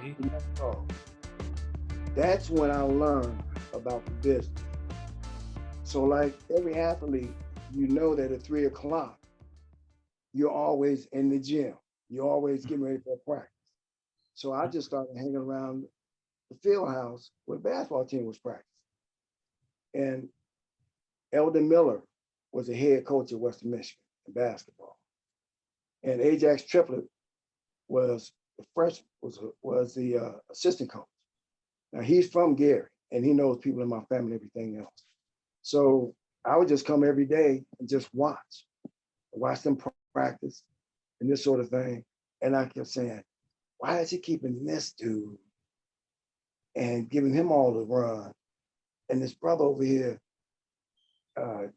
See? He never called. That's when I learned about the business. So, like every athlete, you know that at 3 o'clock, you're always in the gym. You're always getting ready for practice. So I just started hanging around the field house where the basketball team was practicing. And Eldon Miller was the head coach at Western Michigan in basketball. And Ajax Triplett was was the assistant coach. Now he's from Gary and he knows people in my family and everything else. So I would just come every day and just watch them practice and this sort of thing. And I kept saying, why is he keeping this dude and giving him all the run? And this brother over here,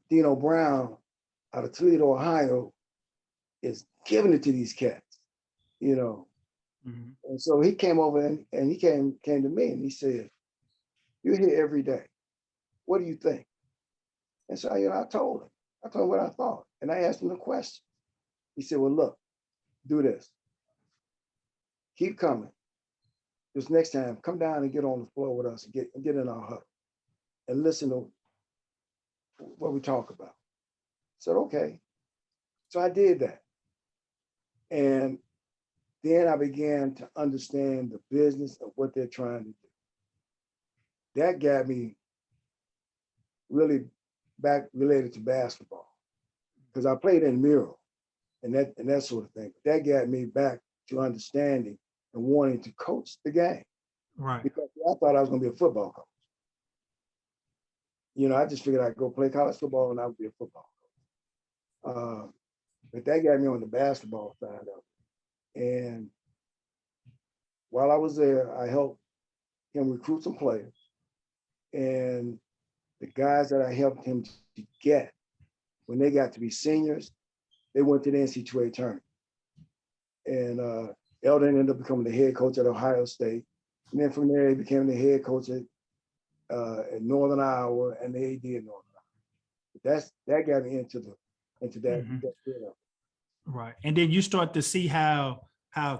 Dino Brown out of Toledo, Ohio, is giving it to these cats, you know. Mm-hmm. And so he came over and he came to me and he said, you're here every day. What do you think? And so, I told him. I told him what I thought. And I asked him a question. He said, well, look, do this. Keep coming. This next time, come down and get on the floor with us and get in our huddle and listen to what we talk about. I said, okay. So I did that. And then I began to understand the business of what they're trying to do. That got me really back related to basketball because I played in mural and that sort of thing. But that got me back to understanding and wanting to coach the game. Right. Because I thought I was going to be a football coach. I just figured I'd go play college football and I would be a football coach. But that got me on the basketball side of it. And while I was there, I helped him recruit some players. And the guys that I helped him to get, when they got to be seniors, they went to the NCAA tournament. And Eldon ended up becoming the head coach at Ohio State. And then from there, he became the head coach at Northern Iowa and the AD in Northern Iowa. That got me into that. Mm-hmm. Right. And then you start to see how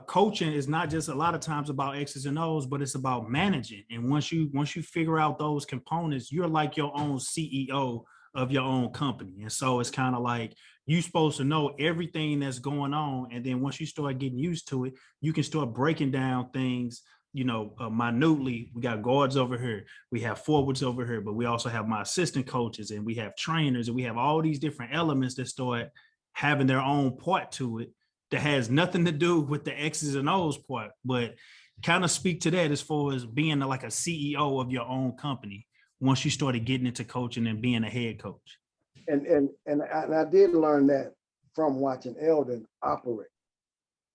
coaching is not just a lot of times about X's and O's, but it's about managing. And once you figure out those components, you're like your own CEO of your own company. And so it's kind of like you're supposed to know everything that's going on. And then once you start getting used to it, you can start breaking down things, minutely. We got guards over here, we have forwards over here, but we also have my assistant coaches and we have trainers and we have all these different elements that start having their own part to it that has nothing to do with the X's and O's part, but kind of speak to that as far as being like a CEO of your own company once you started getting into coaching and being a head coach. And I did learn that from watching Eldon operate.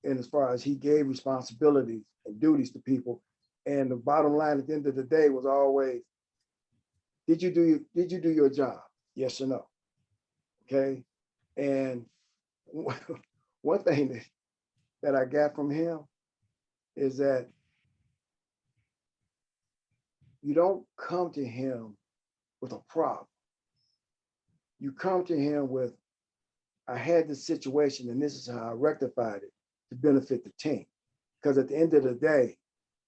And as far as he gave responsibilities and duties to people, and the bottom line at the end of the day was always, did you do your job? Yes or no? Okay. And one thing that I got from him is that you don't come to him with a problem. You come to him with, I had this situation and this is how I rectified it to benefit the team. Because at the end of the day,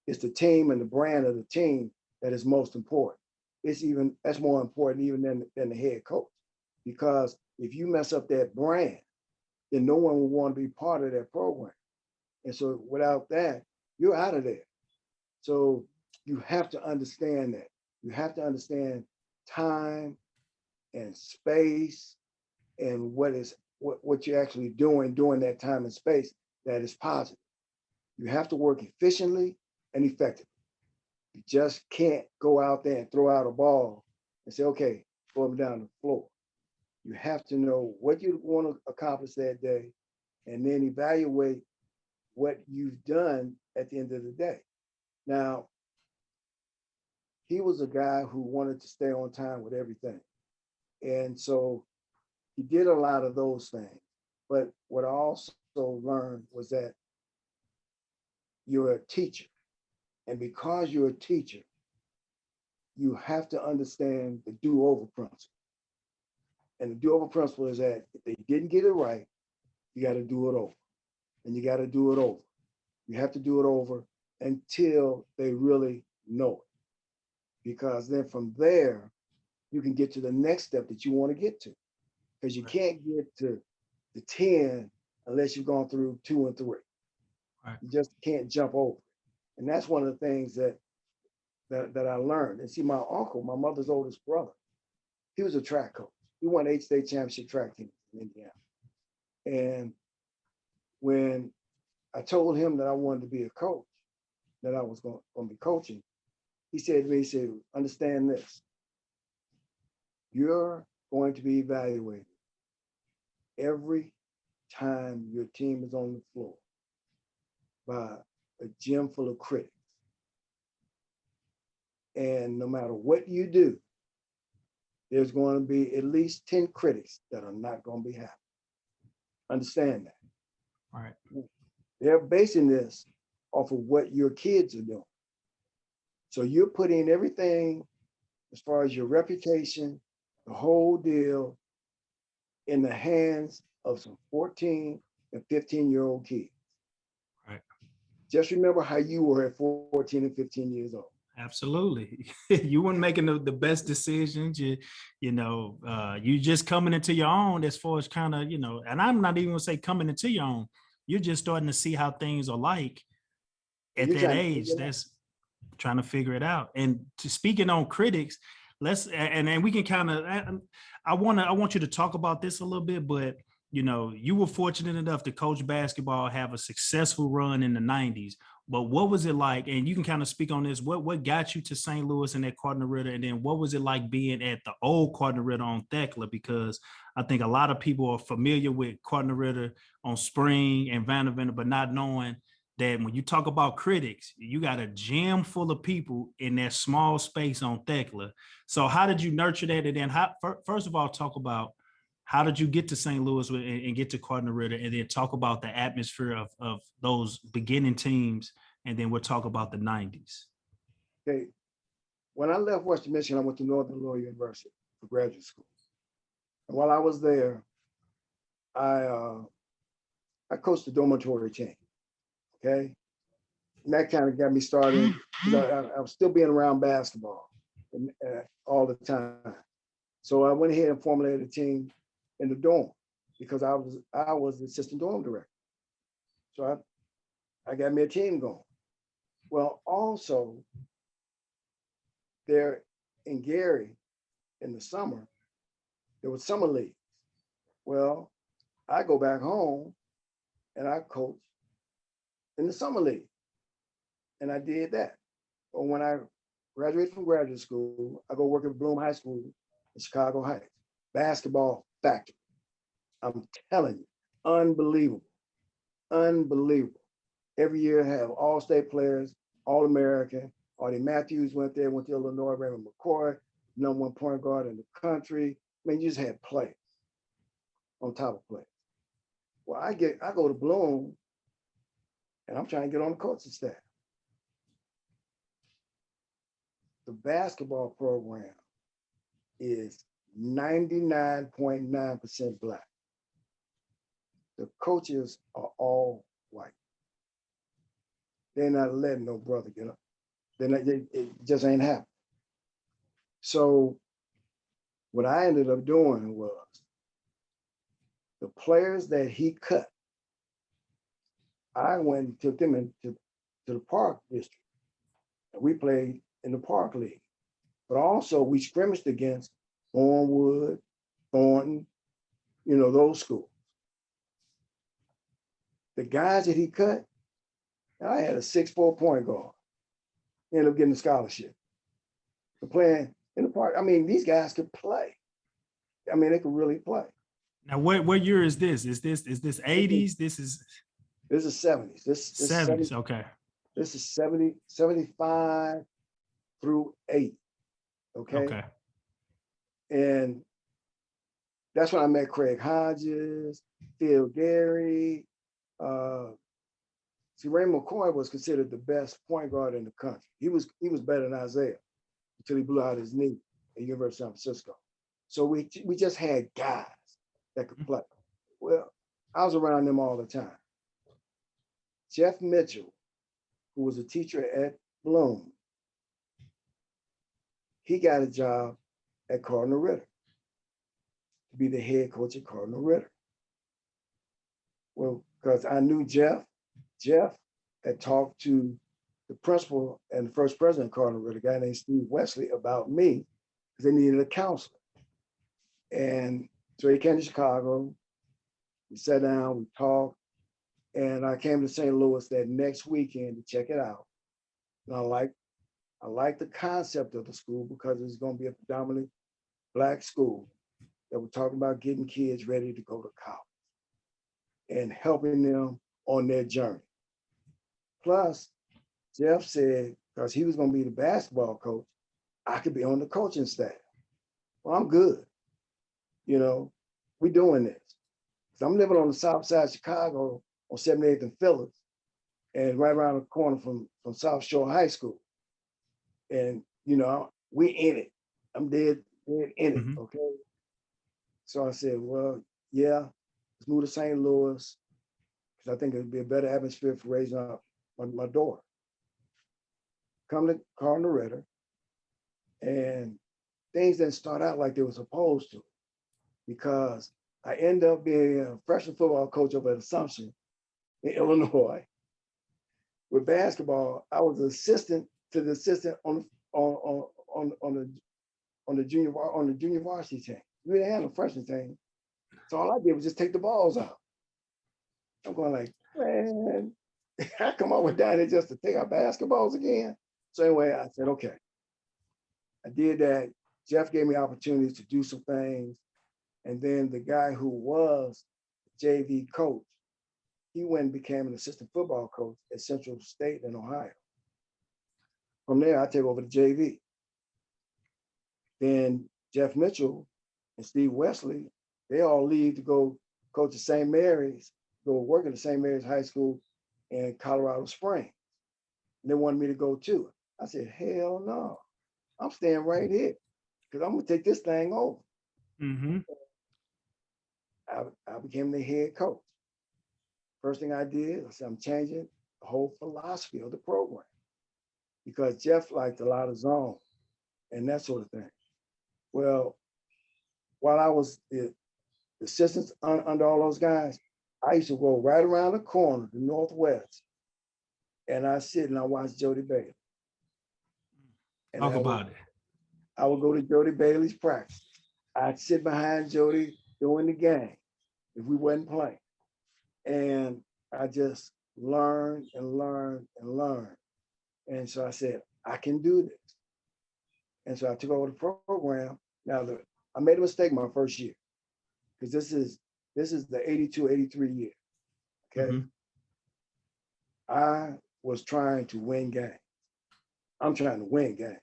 it's the team and the brand of the team that is most important. That's more important even than the head coach. Because if you mess up that brand, then no one will want to be part of that program. And so without that, you're out of there. So you have to understand that. You have to understand time and space and what you're actually doing during that time and space that is positive. You have to work efficiently and effectively. You just can't go out there and throw out a ball and say, okay, throw them down the floor. You have to know what you want to accomplish that day and then evaluate what you've done at the end of the day. Now, he was a guy who wanted to stay on time with everything. And so he did a lot of those things. But what I also learned was that you're a teacher. And because you're a teacher, you have to understand the do-over principle. And the do-over principle is that if they didn't get it right, you got to do it over. And you got to do it over. You have to do it over until they really know it. Because then from there, you can get to the next step that you want to get to. Because you can't get to the 10 unless you've gone through 2 and 3. Right. You just can't jump over. And that's one of the things that I learned. And see, my uncle, my mother's oldest brother, he was a track coach. He won 8 state championship track teams in Indiana. And when I told him that I wanted to be a coach, that I was going to be coaching, he said to me, he said, understand this. You're going to be evaluated every time your team is on the floor by a gym full of critics. And no matter what you do, there's going to be at least 10 critics that are not going to be happy. Understand that. All right. They're basing this off of what your kids are doing. So you're putting everything as far as your reputation, the whole deal, in the hands of some 14 and 15-year-old kids. Right. Just remember how you were at 14 and 15 years old. Absolutely. You weren't making the best decisions. You just coming into your own as far as kind of, and I'm not even gonna say coming into your own. You're just starting to see how things are like at that age. That's trying to figure it out. And speaking on critics, and we can kind of, I want you to talk about this a little bit, but you were fortunate enough to coach basketball, have a successful run in the 90s. But what was it like? And you can kind of speak on this. What got you to St. Louis and at Cardinal Ritter? And then what was it like being at the old Cardinal Ritter on Thekla? Because I think a lot of people are familiar with Cardinal Ritter on Spring and Vanderbilt, but not knowing that when you talk about critics, you got a gym full of people in that small space on Thekla. So how did you nurture that? And then first of all, talk about how did you get to St. Louis and get to Cardinal Ritter, and then talk about the atmosphere of those beginning teams, and then we'll talk about the 90s. Okay. When I left Western Michigan, I went to Northern Illinois University for graduate school. And while I was there, I coached the dormitory team. Okay. And that kind of got me started. I was still being around basketball all the time. So I went ahead and formulated a team in the dorm because I was the assistant dorm director. So I got me a team going. Well, also there in Gary in the summer, there was summer leagues. Well, I go back home and I coach in the summer league. And I did that. But when I graduated from graduate school, I go work at Bloom High School in Chicago Heights. Basketball factory. I'm telling you, unbelievable. Unbelievable. Every year I have all-state players, All-American. Artie Matthews went there, went to Illinois, Raymond McCoy, #1 point guard in the country. I mean, you just had players on top of players. Well, I go to Bloom and I'm trying to get on the coaching staff. The basketball program is 99.9% Black. The coaches are all white. They're not letting no brother get up. It just ain't happening. So what I ended up doing was the players that he cut, I went and took them into the Park District. And we played in the Park League. But also we scrimmaged against Thornwood, Thornton, those schools. The guys that he cut, I had a 6'4" point guard. He ended up getting a scholarship for playing in the park. I mean, these guys could play. I mean, they could really play. Now, what year is this? Is this 80s? This is 70s. This 70s. Okay. This is 75 through 8. Okay. And that's when I met Craig Hodges, Phil Gary. Raymond McCoy was considered the best point guard in the country. He was better than Isaiah until he blew out his knee at the University of San Francisco. So we just had guys that could play. Well, I was around them all the time. Jeff Mitchell who was a teacher at Bloom, he got a job at Cardinal Ritter to be the head coach at Cardinal Ritter. Well, because I knew Jeff. Jeff had talked to the principal and the first president of Cardinal Ritter, a guy named Steve Wesley, about me because they needed a counselor. And so he came to Chicago. We sat down, we talked, and I came to St. Louis that next weekend to check it out. And I like the concept of the school because it's going to be a predominantly Black school that we're talking about getting kids ready to go to college and helping them on their journey. Plus, Jeff said, because he was going to be the basketball coach, I could be on the coaching staff. Well, I'm good. You know, we're doing this. So I'm living on the south side of Chicago on 78th and Phillips, and right around the corner from South Shore High School. And, you know, we in it. I'm dead in it, okay? So I said, well, yeah, let's move to St. Louis, because I think it'd be a better atmosphere for raising up my daughter. Come to Cardinal Ritter, and things didn't start out like they were supposed to, because I ended up being a freshman football coach over at Assumption in Illinois. With basketball, I was assistant to the assistant on the junior varsity team. We didn't have a freshman team, so all I did was just take the balls out. I'm going like, man, I come up with down there just to take our basketballs again. So anyway, I said, okay. I did that. Jeff gave me opportunities to do some things. And then the guy who was JV coach, he went and became an assistant football coach at Central State in Ohio. From there, I take over the JV. Then Jeff Mitchell and Steve Wesley, they all leave to go coach at St. Mary's, go work at the St. Mary's High School in Colorado Springs. And they wanted me to go too. I said, hell no, I'm staying right here because I'm gonna take this thing over. I became the head coach. First thing I did, I said, I'm changing the whole philosophy of the program because Jeff liked a lot of zone and that sort of thing. Well, while I was the assistant under all those guys, I used to go right around the corner, the Northwest, and I sit and I watch Jody Bailey. And Talk about it. I would go to Jody Bailey's practice. I'd sit behind Jody during the game if we wasn't playing. And I just learned and learned and learned. And so I said, I can do this. And so I took over the program. Now, I made a mistake my first year because this is the 82, 83 year, okay? I was trying to win games. I'm trying to win games.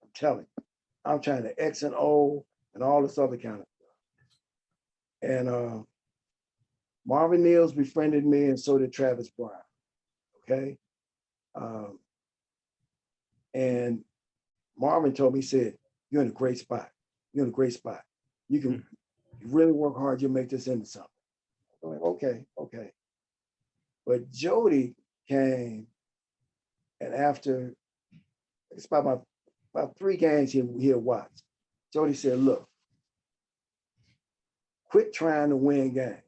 I'm telling you. I'm trying to X and O and all this other kind of stuff. And Marvin Neals befriended me, and so did Travis Bryan, okay? And Marvin told me, he said, you're in a great spot. You're in a great spot. You can you really work hard, you'll make this into something. I'm like, okay. But Jody came, and after, it's about 3 games he had watched, Jody said, look, quit trying to win games.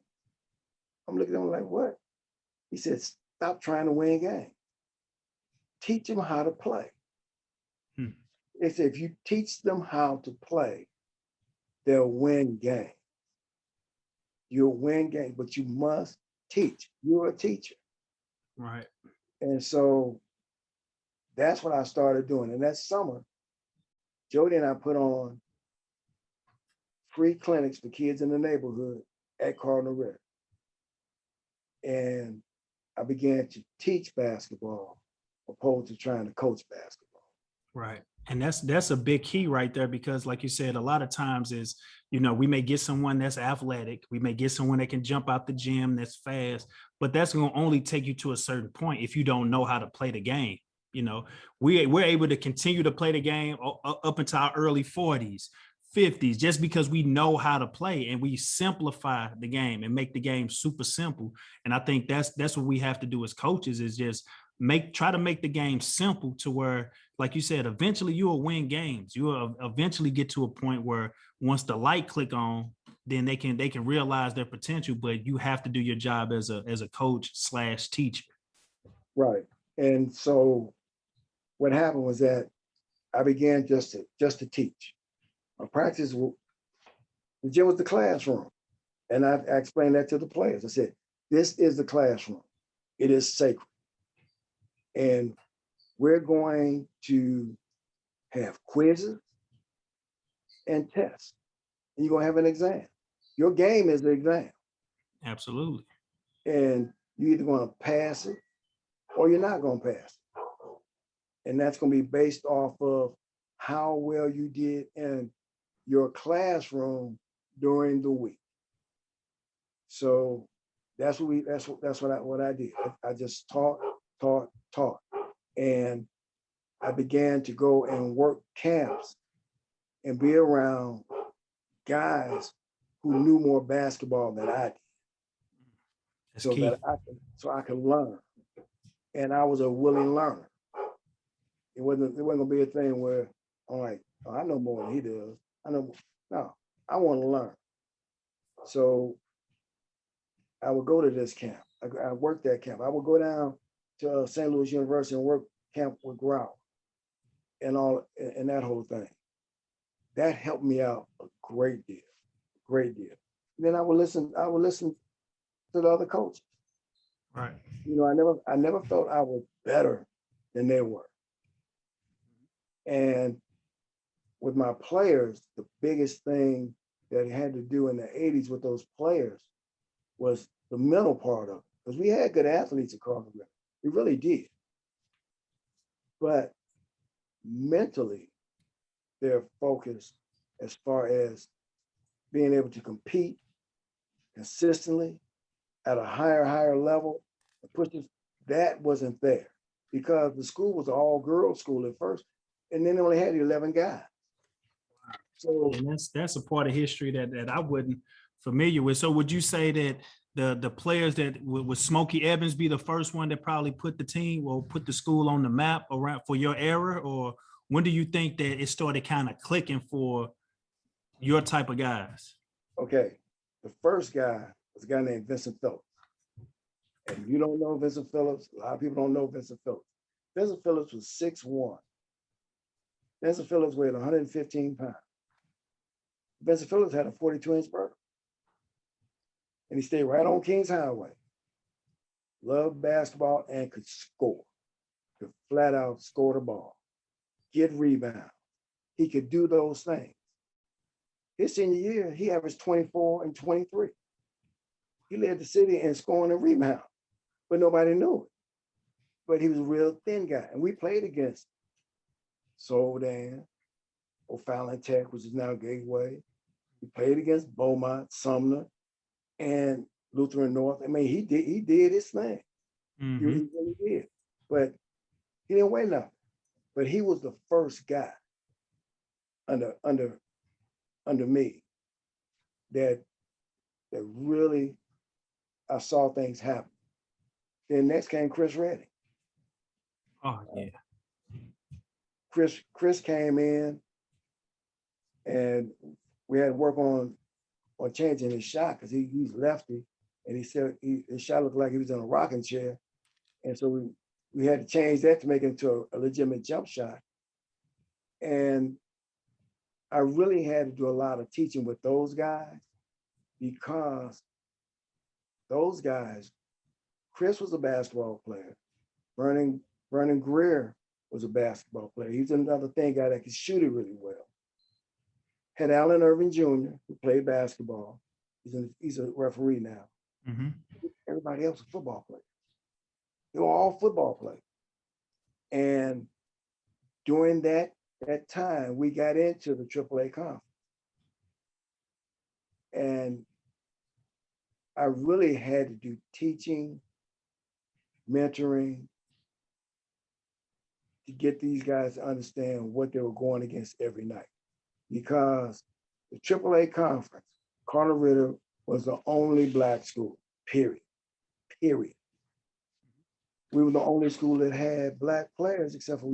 I'm looking at him like, what? He said, stop trying to win games. Teach them how to play. They said, if you teach them how to play, they'll win games. You'll win games, but you must teach. You're a teacher. Right. And so that's what I started doing. And that summer, Jody and I put on free clinics for kids in the neighborhood at Cardinal Ritter. And I began to teach basketball opposed to trying to coach basketball. Right. And that's a big key right there, because like you said, a lot of times is, you know, we may get someone that's athletic. We may get someone that can jump out the gym, that's fast, but that's going to only take you to a certain point if you don't know how to play the game. You know, we're able to continue to play the game up into our early 40s, 50s, just because we know how to play and we simplify the game and make the game super simple. And I think that's what we have to do as coaches, is just try to make the game simple to where, like you said, eventually you will win games. You will eventually get to a point where once the light click on, then they can realize their potential, but you have to do your job as a coach / teacher. Right. And so what happened was that I began just to teach. My practice, the gym was the classroom. And I explained that to the players. I said, this is the classroom. It is sacred. And we're going to have quizzes and tests. And you're going to have an exam. Your game is the exam. Absolutely. And you're either going to pass it or you're not going to pass it. And that's going to be based off of how well you did in your classroom during the week. So that's what I did. I just taught. And I began to go and work camps and be around guys who knew more basketball than I did. That's key. So I could learn. And I was a willing learner. It wasn't gonna be a thing where I'm like, oh, I know more than he does. No, I want to learn. So I would go to this camp. I worked that camp. I would go down to St. Louis University and work camp with Carrawell and that whole thing. That helped me out a great deal. And then I would listen to the other coaches. Right. You know, I never felt I was better than they were. And with my players, the biggest thing that had to do in the 80s with those players was the mental part of it. Because we had good athletes at Cardinal Ritter. We really did. But mentally, they're focused as far as being able to compete consistently at a higher level. That wasn't there because the school was an all-girls school at first, and then they only had 11 guys. So and that's a part of history that I wasn't familiar with. So would you say that the players that would Smokey Evans be the first one that probably put the team or put the school on the map around for your era, or when do you think that it started kind of clicking for your type of guys? Okay, the first guy was a guy named Vincent Phillips. And you don't know Vincent Phillips. A lot of people don't know Vincent Phillips. Vincent Phillips was 6'1". Vincent Phillips weighed 115 pounds. Vincent Phillips had a 42-inch vertical. And he stayed right on Kings Highway. Loved basketball and could score. Could flat out score the ball. Get rebounds. He could do those things. His senior year, he averaged 24 and 23. He led the city in scoring and rebound, but nobody knew it. But he was a real thin guy. And we played against Soldan, O'Fallon Tech, which is now Gateway. We played against Beaumont, Sumner, and Lutheran North. I mean, he did his thing. Mm-hmm. He really did. But he didn't weigh nothing. But he was the first guy under me that really I saw things happen. Then next came Chris Redding. Oh yeah. Chris came in and we had to work on changing his shot because he's lefty and he said his shot looked like he was in a rocking chair. And so we had to change that to make it into a legitimate jump shot. And I really had to do a lot of teaching with those guys because those guys, Chris was a basketball player. Vernon Greer was a basketball player. He's another thin guy that could shoot it really well. Had Allen Irving Jr., who played basketball. He's a referee now. Mm-hmm. Everybody else was football players. They were all football players. And during that time, we got into the AAA conference. And I really had to do teaching, mentoring, to get these guys to understand what they were going against every night. Because the AAA conference, Cardinal Ritter was the only Black school, period. we were the only school that had black players, except for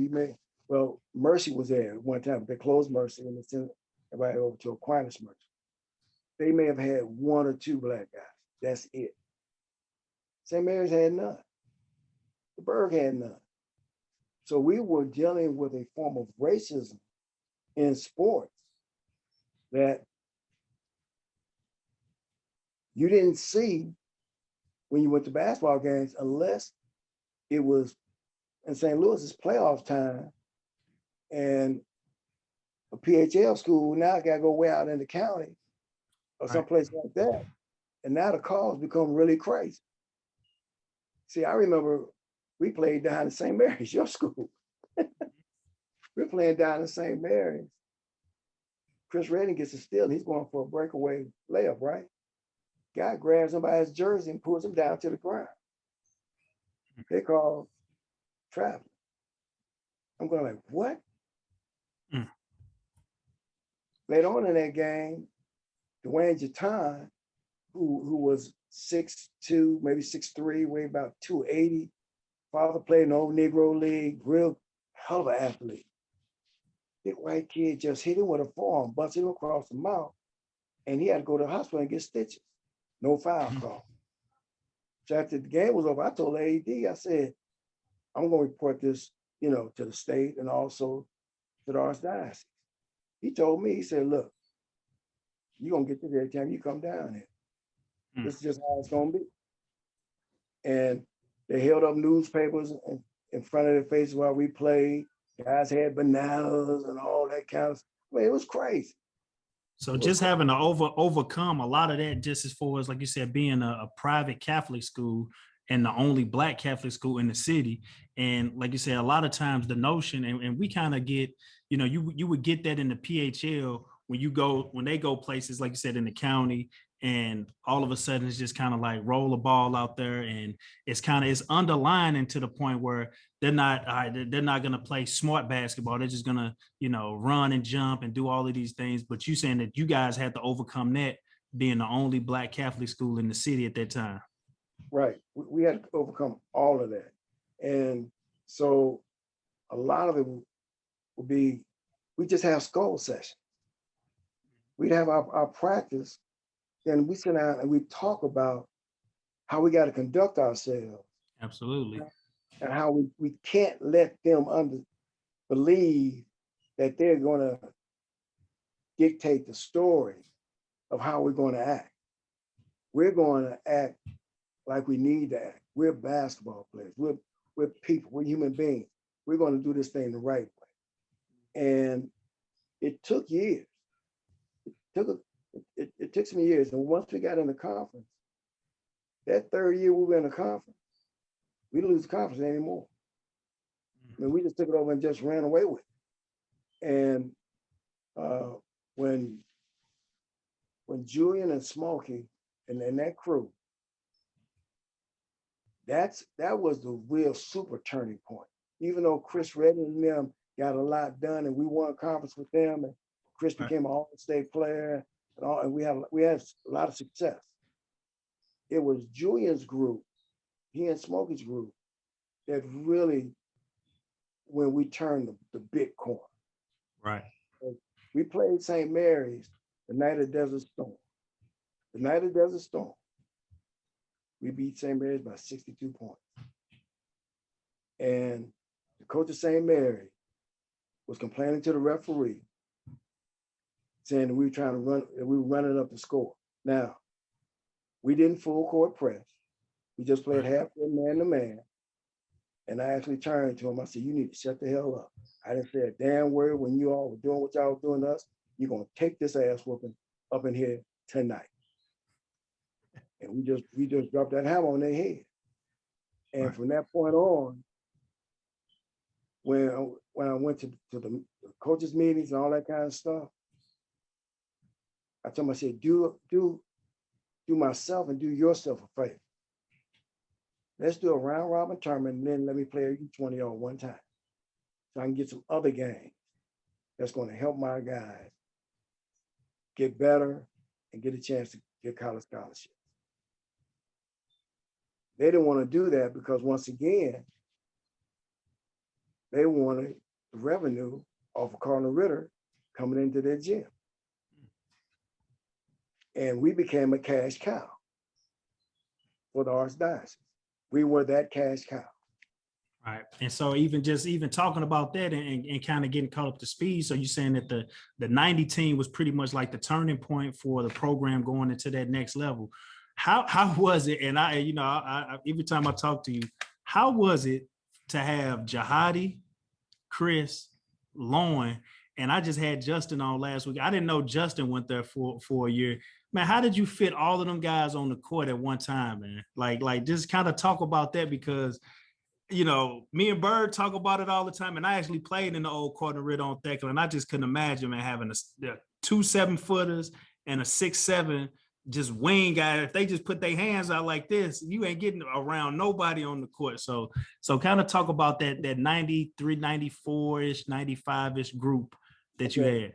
well, Mercy was there at one time, but they closed Mercy and they sent everybody over to Aquinas Mercy. They may have had one or two black guys. That's it. St. Mary's had none. The Berg had none. So we were dealing with a form of racism in sports that you didn't see when you went to basketball games unless it was in St. Louis's playoff time and a PHL school now got to go way out in the county or someplace like that. And now the calls become really crazy. See, I remember we played down at St. Mary's, your school. We're playing down at St. Mary's. Chris Redding gets a steal. He's going for a breakaway layup, right? Guy grabs him by his jersey and pulls him down to the ground. They call traveling. I'm going like, what? Mm. Later on in that game, Dwayne Jatan, who was 6'2", maybe 6'3", weighed about 280. Father played in the old Negro League, real hell of an athlete. Big white kid just hit him with a forearm, busted him across the mouth, and he had to go to the hospital and get stitches. No foul call. So after the game was over, I told the AD, I said, I'm going to report this, to the state and also to the archdiocese. He told me, he said, look, you're going to get this every time you come down here. This is just how it's going to be. And they held up newspapers in front of their faces while we played. Guys had bananas and all that kind of stuff. I mean, it was crazy. So just having to overcome a lot of that, just as far as, like you said, being a private Catholic school and the only Black Catholic school in the city. And like you said, a lot of times the notion, and we kind of get, you would get that in the PHL when they go places, like you said, in the county, and all of a sudden it's just kind of like roll a ball out there, and it's underlining to the point where they're not going to play smart basketball. They're just going to, run and jump and do all of these things. But you saying that you guys had to overcome that, being the only Black Catholic school in the city at that time. Right. We had to overcome all of that. And so a lot of it would be, we just have skull sessions. We'd have our practice, and we sit down and we talk about how we got to conduct ourselves. Absolutely. And how we can't let them believe that they're going to dictate the story of how we're going to act. We're going to act like we need to act. We're basketball players. We're people. We're human beings. We're going to do this thing the right way. And it took years. It took some years. And once we got in the conference, that third year we were in the conference, we didn't lose the conference anymore. I mean, we just took it over and just ran away with it. And when Julian and Smokey and that crew, that was the real super turning point. Even though Chris Redding and them got a lot done, and we won a conference with them, and Chris became an all-state player, and we had a lot of success. It was Julian's group, he and Smokey's group, that really, when we turned the big corner. Right. We played St. Mary's the night of Desert Storm. The night of Desert Storm, we beat St. Mary's by 62 points. And the coach of St. Mary was complaining to the referee, saying that we were running up the score. Now, we didn't full court press. We just played half man to man. And I actually turned to him. I said, you need to shut the hell up. I didn't say a damn word when you all were doing what y'all were doing to us. You're going to take this ass whooping up in here tonight. And we just dropped that hammer on their head. And from that point on, when I went to the coaches' meetings and all that kind of stuff, I told him, I said, do myself and do yourself a favor. Let's do a round robin tournament, and then let me play each one of y'all one time, so I can get some other games that's going to help my guys get better and get a chance to get college scholarships. they didn't want to do that because once again, they wanted the revenue off of Cardinal Ritter coming into their gym. And we became a cash cow for the Archdiocese. We were that cash cow. Right. And so even talking about that and kind of getting caught up to speed. So you're saying that the 90 team was pretty much like the turning point for the program going into that next level. How was it? And I every time I talk to you, how was it to have Jahidi, Chris, Loren, and I just had Justin on last week. I didn't know Justin went there for a year. Man, how did you fit all of them guys on the court at one time, man? Like just kind of talk about that, because me and Bird talk about it all the time. And I actually played in the old Cardinal Ritter on Thecla, and I just couldn't imagine, man, having two 7-footers and a 6'7" just wing guy. If they just put their hands out like this, you ain't getting around nobody on the court. So kind of talk about that 93, 94-ish, 95-ish group that you had.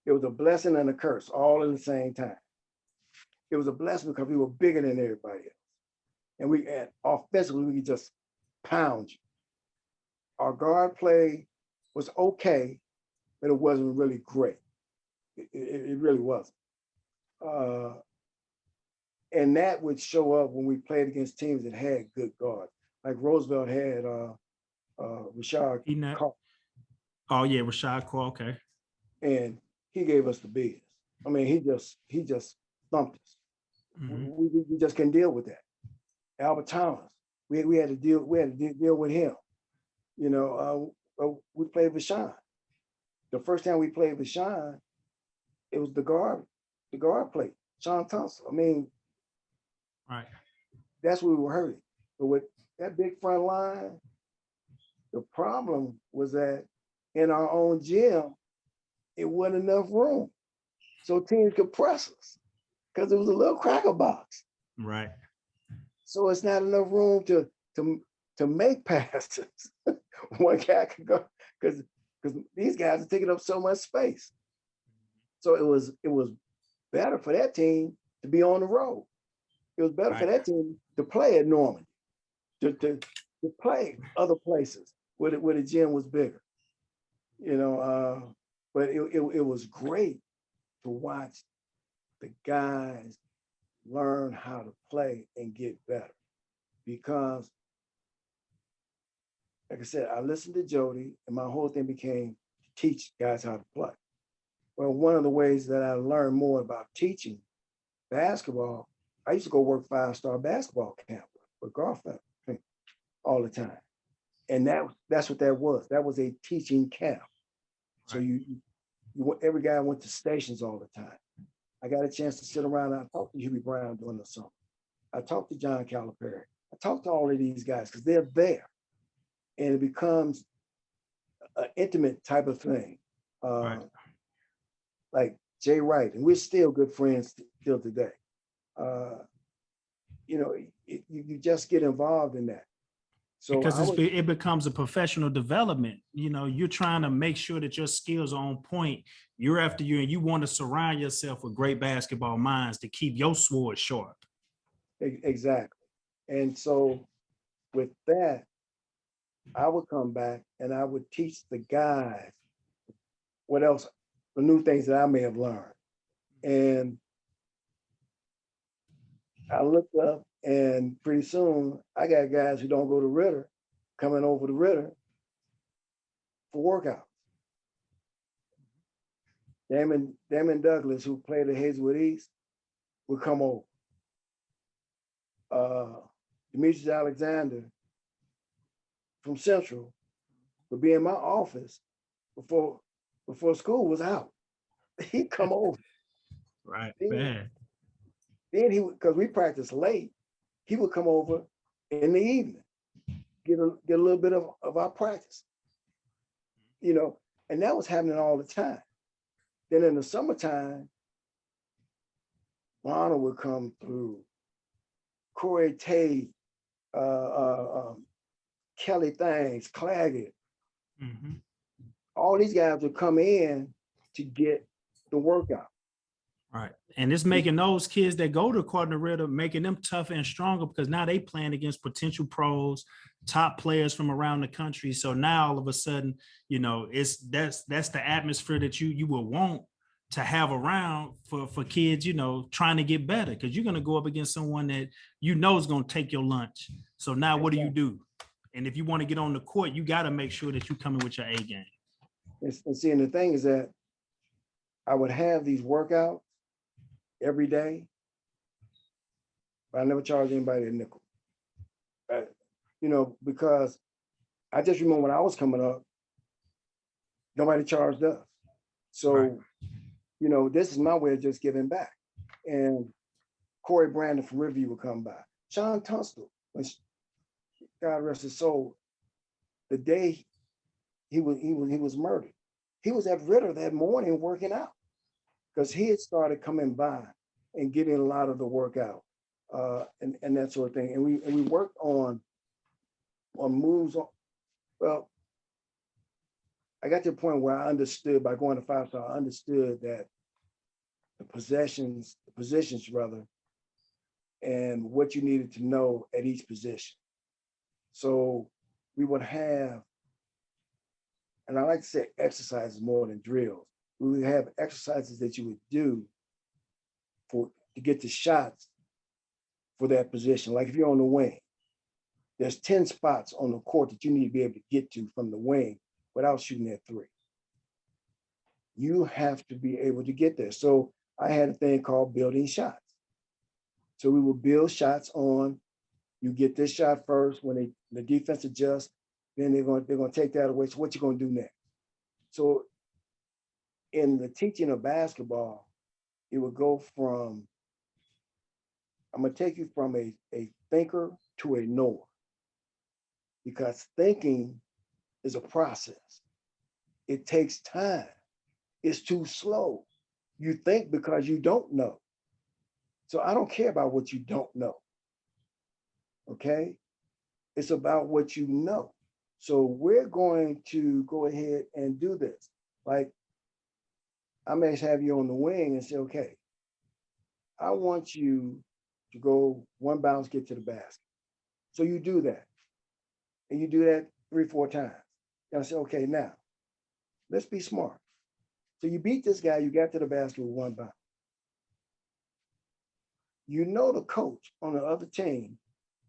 It was a blessing and a curse all at the same time. It was a blessing because we were bigger than everybody else. And offensively, we could just pound you. Our guard play was okay, but it wasn't really great. It really wasn't. And that would show up when we played against teams that had good guards. Like Roosevelt had Rashad Carr. Oh yeah, Rashad Carr, okay. And he gave us the biz. I mean, he just thumped us. Mm-hmm. We just couldn't deal with that. Albert Thomas, we had to deal with him. We played Vashon. The first time we played Vashon, it was the guard play, Sean Thompson. I mean, right. That's what we were hurting. But with that big front line, the problem was that in our own gym, it wasn't enough room. So teams could press us because it was a little cracker box. Right. So it's not enough room to make passes. One guy could go because these guys are taking up so much space. So it was better for that team to be on the road. It was better for that team to play at Norman, to play other places where the gym was bigger. But it was great to watch the guys learn how to play and get better. Because, like I said, I listened to Jody, and my whole thing became to teach guys how to play. Well, one of the ways that I learned more about teaching basketball, I used to go work 5-star basketball camp with Garfield all the time. And that's what that was. That was a teaching camp. So every guy went to stations all the time. I got a chance to sit around and I talked to Hubie Brown during the summer. I talked to John Calipari. I talked to all of these guys because they're there. And it becomes an intimate type of thing. Like Jay Wright, and we're still good friends till today. You just get involved in that. So because it becomes a professional development. You're trying to make sure that your skills are on point year after year, and you want to surround yourself with great basketball minds to keep your sword sharp. Exactly. And so with that, I would come back and I would teach the guys what else, the new things that I may have learned. And I looked up, and pretty soon I got guys who don't go to Ritter coming over to Ritter for workouts. Damon Douglas, who played at Hazelwood East, would come over. Demetrius Alexander from Central would be in my office before school was out. He'd come over. Right, man. Then he would, because we practiced late, he would come over in the evening, get a little bit of our practice, and that was happening all the time. Then in the summertime, Ronald would come through, Corey Tate, Kelly Thanks, Claggett. All these guys would come in to get the workout. Right. And it's making those kids that go to Cardinal Ritter, making them tougher and stronger because now they playing against potential pros, top players from around the country. So now all of a sudden, you know, that's the atmosphere that you will want to have around for kids, you know, trying to get better, because you're gonna go up against someone that you know is gonna take your lunch. So now what do? And if you want to get on the court, you got to make sure that you come in with your A game. And seeing the thing is that I would have these workouts every day, but I never charge anybody a nickel. You know, because I just remember when I was coming up, nobody charged us. So, Right. you know, this is my way of just giving back. And Corey Brandon from Riverview would come by. Sean Tunstall, when God rest his soul, the day he was murdered, he was at Ritter that morning working out because he had started coming by and getting a lot of the workout and that sort of thing. And we worked on moves. Well, I got to the point where I understood by going to 5-star, I understood that the positions rather, and what you needed to know at each position. So we would have, and I like to say exercises more than drills. We would have exercises that you would do to get the shots for that position. Like if you're on the wing, there's 10 spots on the court that you need to be able to get to from the wing without shooting that three. You have to be able to get there. So I had a thing called building shots. So we would build shots on, you get this shot first, when the defense adjusts, then they're going to take that away. So what you going to do next? So in the teaching of basketball, it would go from, I'm going to take you from a thinker to a knower, because thinking is a process. It takes time. It's too slow. You think because you don't know. So I don't care about what you don't know. Okay? It's about what you know. So we're going to go ahead and do this. Like, I may have you on the wing and say, okay, I want you to go one bounce, get to the basket. So you do that. And you do that 3-4 times. And I say, okay, now, let's be smart. So you beat this guy, you got to the basket with one bounce. You know the coach on the other team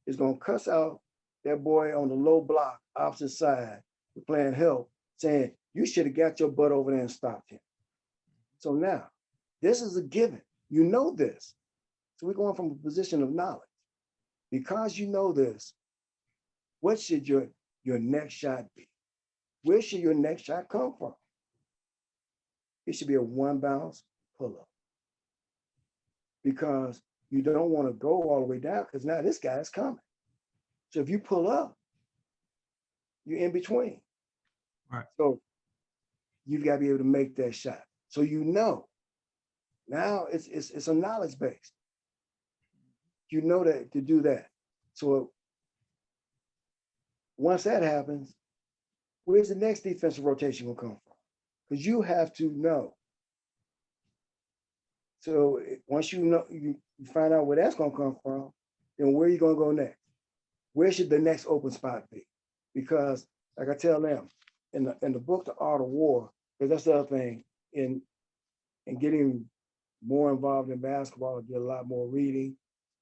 is going to cuss out that boy on the low block opposite side for playing help, saying, you should have got your butt over there and stopped him. So now, this is a given. You know this. So we're going from a position of knowledge. Because you know this, what should your next shot be? Where should your next shot come from? It should be a one bounce pull-up. Because you don't want to go all the way down, because now this guy is coming. So if you pull up, you're in between. Right. So you've got to be able to make that shot. So you know. Now it's a knowledge base. You know that to do that. So once that happens, where's the next defensive rotation gonna come from? Because you have to know. So once you know, you find out where that's gonna come from, then where are you gonna go next? Where should the next open spot be? Because like I tell them in the book, The Art of War, because that's the other thing in getting more involved in basketball, I did a lot more reading,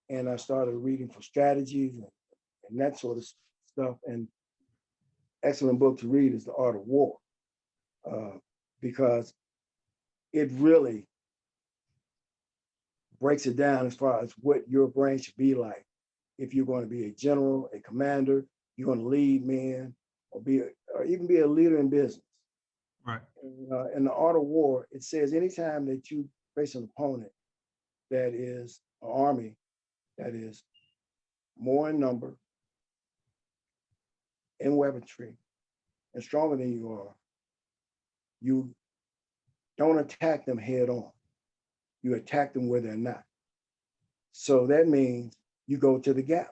and I started reading for strategies and that sort of stuff. And excellent book to read is The Art of War, because it really breaks it down as far as what your brain should be like if you're going to be a general, a commander, you're going to lead men, or even be a leader in business. Right. In The Art of War, it says anytime that you face an opponent that is an army that is more in number, in weaponry, and stronger than you are, you don't attack them head on. You attack them where they're not. So that means you go to the gaps.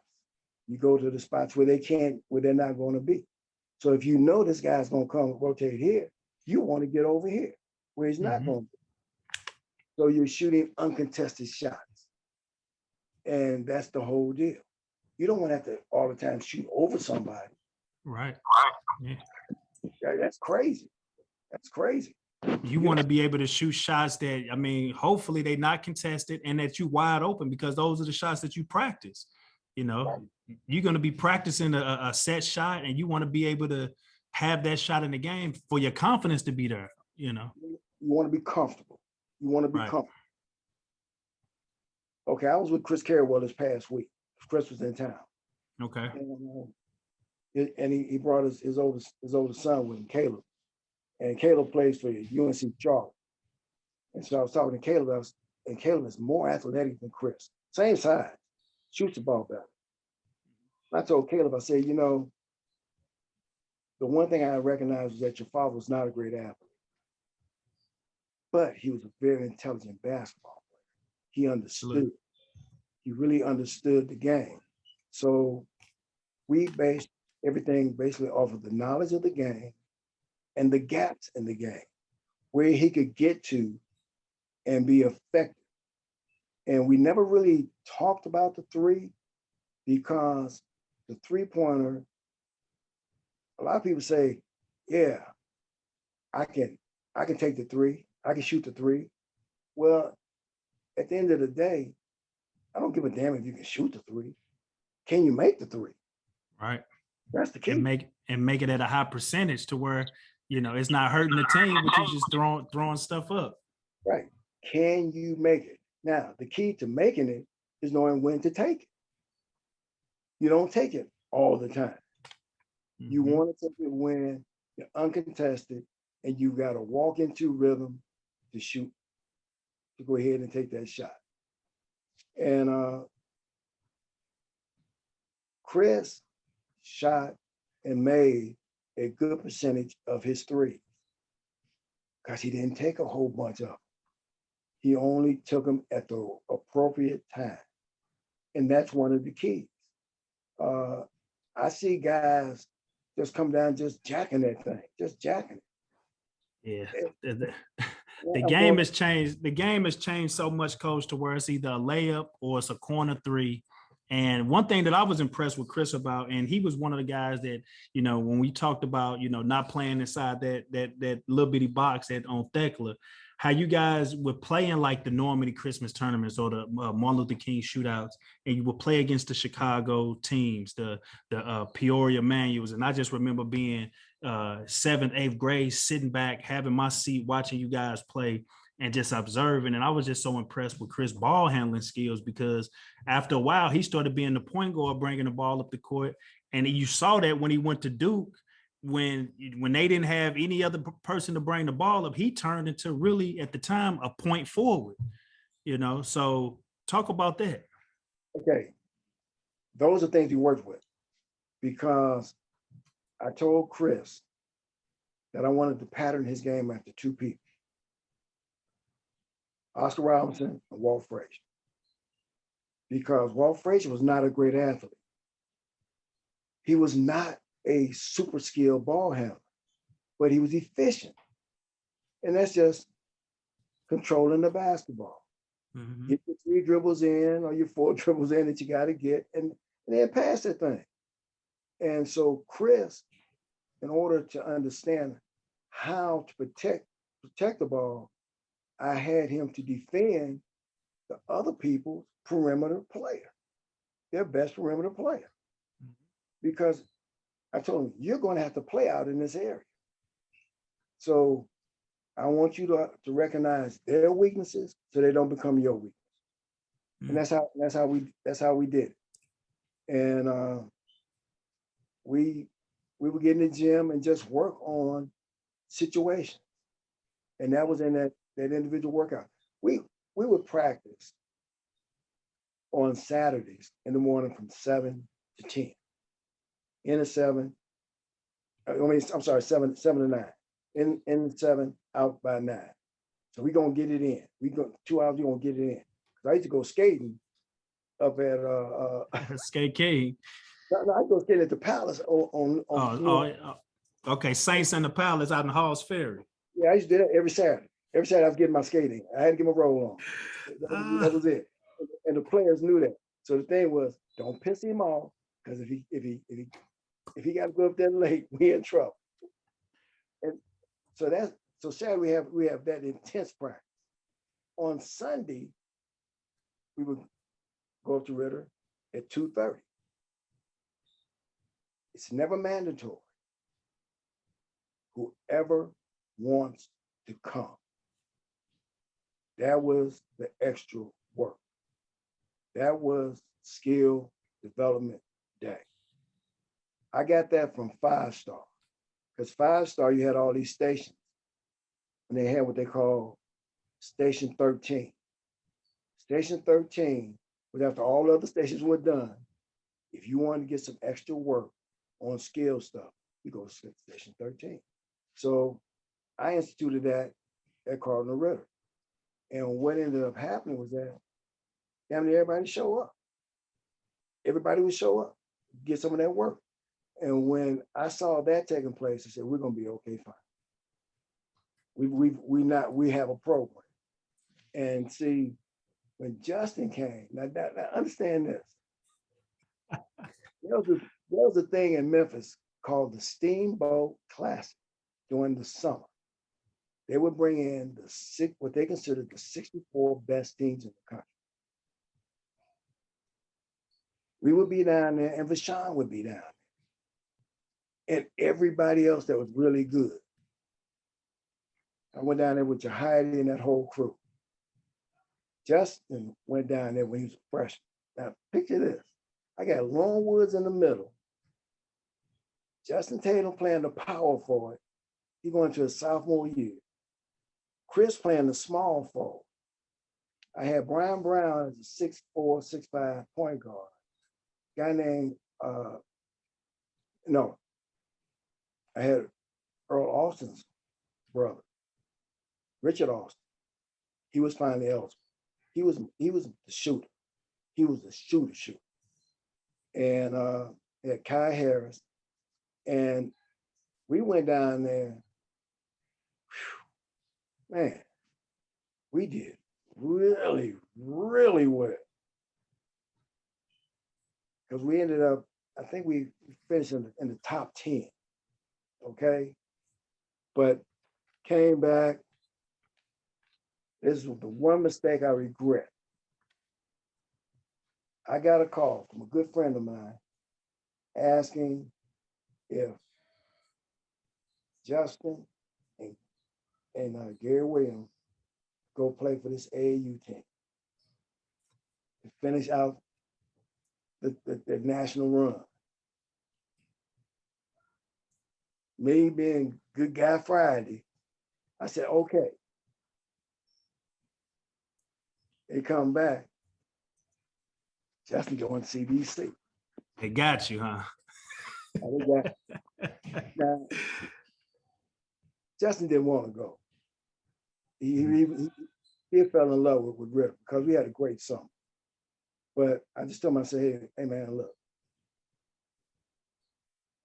You go to the spots where they're not going to be. So if you know this guy's going to come rotate here, you want to get over here where he's not going to be. So you're shooting uncontested shots. And that's the whole deal. You don't want to have to all the time shoot over somebody. Right. Yeah. That's crazy. That's crazy. You want to be able to shoot shots that, I mean, hopefully they're not contested and that you wide open, because those are the shots that you practice. You know, you're going to be practicing a set shot, and you want to be able to have that shot in the game for your confidence to be there, you know. You want to be comfortable. You want to be comfortable. Okay, I was with Chris Carrawell this past week. Chris was in town. Okay. And he brought his oldest son with him, Caleb. And Caleb plays for UNC Charlotte. And so I was talking to Caleb, and Caleb is more athletic than Chris. Same size, shoots the ball better. I told Caleb, I said, you know, the one thing I recognized was that your father was not a great athlete, but he was a very intelligent basketball player. He understood. He really understood the game. So we based everything basically off of the knowledge of the game and the gaps in the game, where he could get to and be effective. And we never really talked about the three, because the three-pointer, a lot of people say, yeah, I can take the three, I can shoot the three. Well, at the end of the day, I don't give a damn if you can shoot the three. Can you make the three? Right. That's the key. And make it at a high percentage to where, you know, it's not hurting the team, but you just throwing stuff up. Right. Can you make it? Now, the key to making it is knowing when to take it. You don't take it all the time. Mm-hmm. You want to take it when you're uncontested and you got to walk into rhythm to shoot, to go ahead and take that shot. And Chris shot and made a good percentage of his threes because he didn't take a whole bunch of them. He only took them at the appropriate time. And that's one of the keys. I see guys just come down just jacking that thing, just jacking it. Yeah. The game has changed. The game has changed so much, Coach, to where it's either a layup or it's a corner three. And one thing that I was impressed with Chris about, and he was one of the guys that, you know, when we talked about, you know, not playing inside that little bitty box on Thekla, how you guys were playing like the Normandy Christmas tournaments or the Martin Luther King shootouts, and you would play against the Chicago teams, the Peoria Manuals. And I just remember being 7th, 8th grade, sitting back, having my seat, watching you guys play and just observing. And I was just so impressed with Chris' ball handling skills, because after a while, he started being the point guard, bringing the ball up the court. And you saw that when he went to Duke, when they didn't have any other person to bring the ball up, he turned into really, at the time, a point forward, you know? So talk about that. Okay. Those are things he worked with, because I told Chris that I wanted to pattern his game after two people, Oscar Robinson and Walt Frazier, because Walt Frazier was not a great athlete. He was not a super skilled ball handler, but he was efficient. And that's just controlling the basketball. Mm-hmm. Get your 3 dribbles in or your 4 dribbles in that you got to get, and then pass that thing. And so Chris, in order to understand how to protect the ball, I had him to defend the other people's perimeter player, their best perimeter player. Mm-hmm. Because I told him, you're going to have to play out in this area. So I want you to recognize their weaknesses so they don't become your weakness. Mm-hmm. And that's how we did it. And we would get in the gym and just work on situations. And that was in that individual workout. We would practice on Saturdays in the morning from 7 to 10. In the 7, I'm sorry, 7 to 9. In 7, out by 9. So we're gonna get it in. 2 hours, we're gonna get it in. Cause I used to go skating up at Skate King. No, I go skating at the Palace on okay, Saints and the Palace out in Halls Ferry. Yeah, I used to do that every Saturday. Every Saturday I was getting my skating. I had to get my roll on. That was it. And the players knew that. So the thing was, don't piss him off, because if he got to go up there late, we in trouble. And so Saturday we have that intense practice. On Sunday, we would go up to Ritter at 2:30. It's never mandatory. Whoever wants to come. That was the extra work. That was skill development day. I got that from 5-star, because 5-star, you had all these stations, and they had what they call Station 13. Station 13 was after all the other stations were done. If you wanted to get some extra work on skill stuff, you go to Station 13. So I instituted that at Cardinal Ritter. And what ended up happening was that damn near everybody show up. Everybody would show up, get some of that work. And when I saw that taking place, I said, we're gonna be okay, fine. We have a program. And see, when Justin came, now understand this. There was a thing in Memphis called the Steamboat Classic during the summer. They would bring in what they considered the 64 best teams in the country. We would be down there, and Vashon would be down there, and everybody else that was really good. I went down there with Jahidi and that whole crew. Justin went down there when he was a freshman. Now, picture this. I got Loren Woods in the middle. Justin Tatum playing the power forward. He going to his sophomore year. Chris playing the small forward. I had Bryan as a 6'4", 6'5" point guard. Guy named, I had Earl Austin's brother, Richard Austin. He was finally eligible. He was the shooter. He was a shooter. And had Kai Harris. And we went down there. Whew, man, we did really, really well. Because we ended up, I think we finished in the top 10. Okay. But came back. This was the one mistake I regret. I got a call from a good friend of mine asking if Justin and Gary Williams go play for this AAU team to finish out the national run. Me being good guy Friday, I said, okay. They come back. Justin going to CBC. They got you, huh? Now, Justin didn't want to go. He fell in love with Ritter because we had a great summer. But I just told him, I said, hey man, look,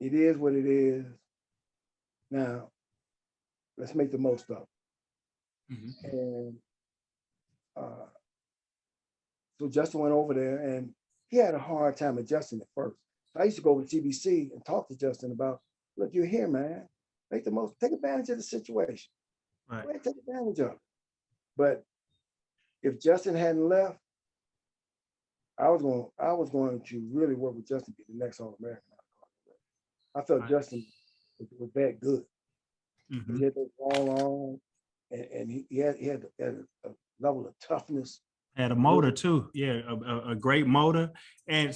it is what it is. Now, let's make the most of it. Mm-hmm. And so Justin went over there, and he had a hard time adjusting at first. I used to go over to TBC and talk to Justin about, look, you're here, man. Take advantage of the situation. Right. Go ahead, take advantage of it. But if Justin hadn't left, I was going to really work with Justin to be the next All-American. I felt right. Justin was that good. Mm-hmm. He had the ball on, and he had a level of toughness. Had a motor too, yeah, a great motor, and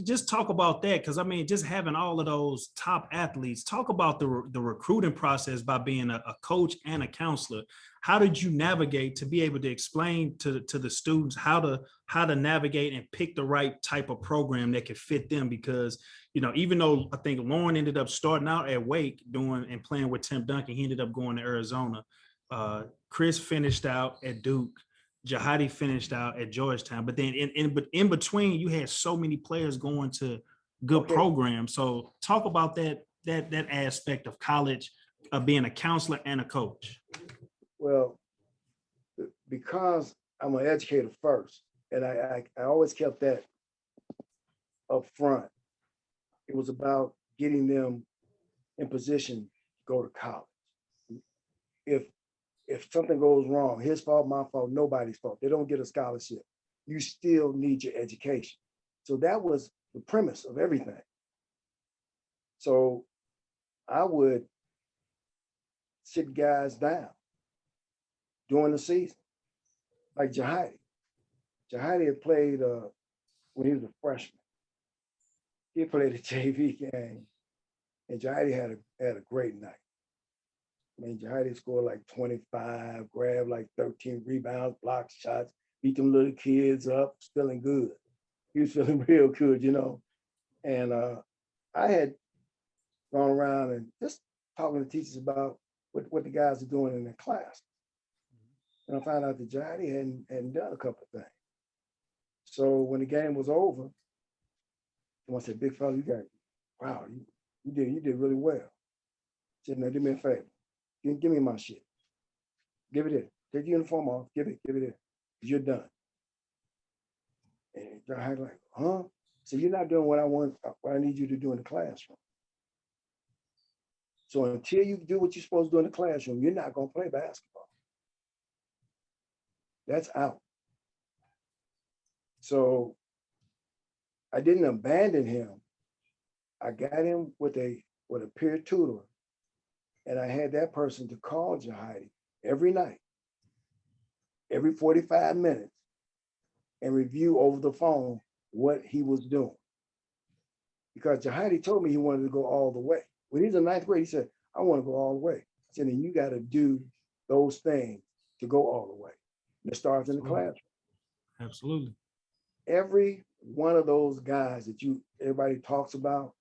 just talk about that, because I mean, just having all of those top athletes. Talk about the recruiting process by being a coach and a counselor. How did you navigate to be able to explain to the students how to navigate and pick the right type of program that could fit them? Because even though I think Loren ended up starting out at Wake doing and playing with Tim Duncan, he ended up going to Arizona. Chris finished out at Duke. Jahidi finished out at Georgetown, but then in between, you had so many players going to good programs. So talk about that aspect of college, being a counselor and a coach. Well, because I'm an educator first, and I always kept that up front. It was about getting them in position to go to college. If if something goes wrong, his fault, my fault, nobody's fault. They don't get a scholarship. You still need your education. So that was the premise of everything. So I would sit guys down during the season, like Jahidi. Jahidi had played when he was a freshman. He played a JV game, and Jahidi had a great night. I mean, Jahidi scored like 25, grabbed like 13 rebounds, blocked shots, beat them little kids up, feeling good. He was feeling real good, you know. And I had gone around and just talking to teachers about what the guys are doing in their class. And I found out that Jahidi hadn't done a couple of things. So when the game was over, someone said, "Big fella, wow, you did really well." I said, "Now do me a favor. Give me my shit. Give it in. Take the uniform off. Give it in. You're done." And Jahidi like, "Huh?" So you're not doing what I need you to do in the classroom. So until you do what you're supposed to do in the classroom, you're not gonna play basketball. That's out. So I didn't abandon him. I got him with a peer tutor, and I had that person to call Jahidi every night, every 45 minutes, and review over the phone what he was doing. Because Jahidi told me he wanted to go all the way. When he was in ninth grade, he said, "I want to go all the way." I said, "And you got to do those things to go all the way." And it starts in the classroom. Absolutely. Every one of those guys that everybody talks about,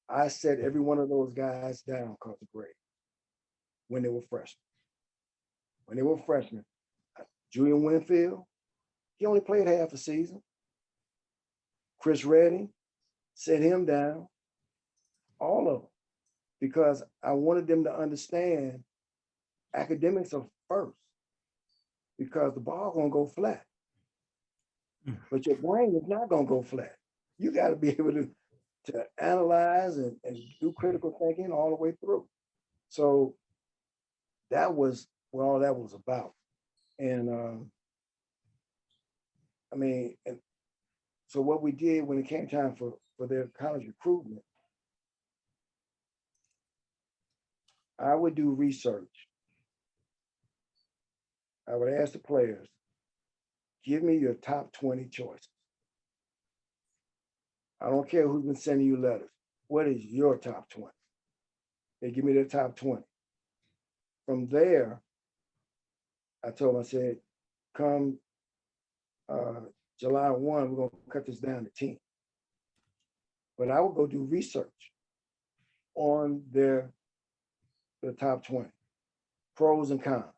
I set every one of those guys down because of grade when they were freshmen. When they were freshmen, Julian Winfield, he only played half a season. Chris Redding, set him down, all of them, because I wanted them to understand academics are first, because the ball gonna go flat, but your brain is not gonna go flat. You got to be able to analyze and do critical thinking all the way through. So that was what all that was about. And I mean, and so what we did when it came time for their college recruitment, I would do research. I would ask the players, "Give me your top 20 choices. I don't care who's been sending you letters. What is your top 20?" They give me their top 20. From there, I told them, I said, "Come July 1, we're going to cut this down to 10." But I would go do research on the top 20, pros and cons,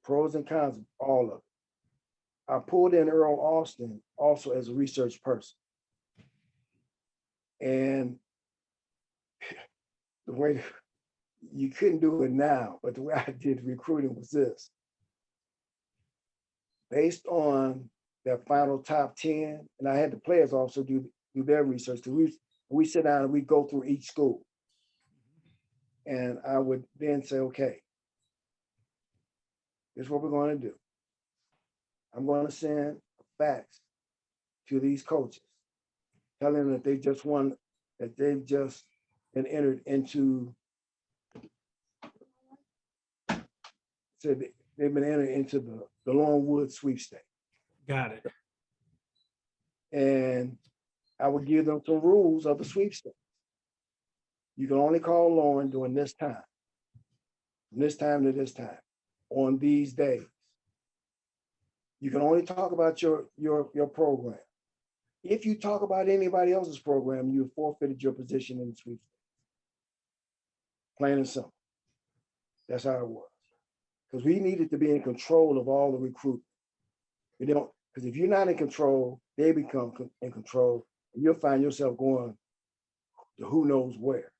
of all of it. I pulled in Earl Austin also as a research person. And the way you couldn't do it now, but the way I did recruiting was this. Based on that final top 10, and I had the players also do their research. We sit down and we go through each school. And I would then say, "Okay, here's what we're going to do. I'm going to send a fax to these coaches, telling them that they've just been entered into, said they've been entered into the Loren Woods sweepstakes." Got it. And I would give them some rules of the sweepstakes. You can only call Loren during this time, from this time to this time, on these days. You can only talk about your program. If you talk about anybody else's program, you have forfeited your position in the sweepstakes. Plain and simple. That's how it was. Because we needed to be in control of all the recruitment. Because if you're not in control, they become in control, and you'll find yourself going to who knows where.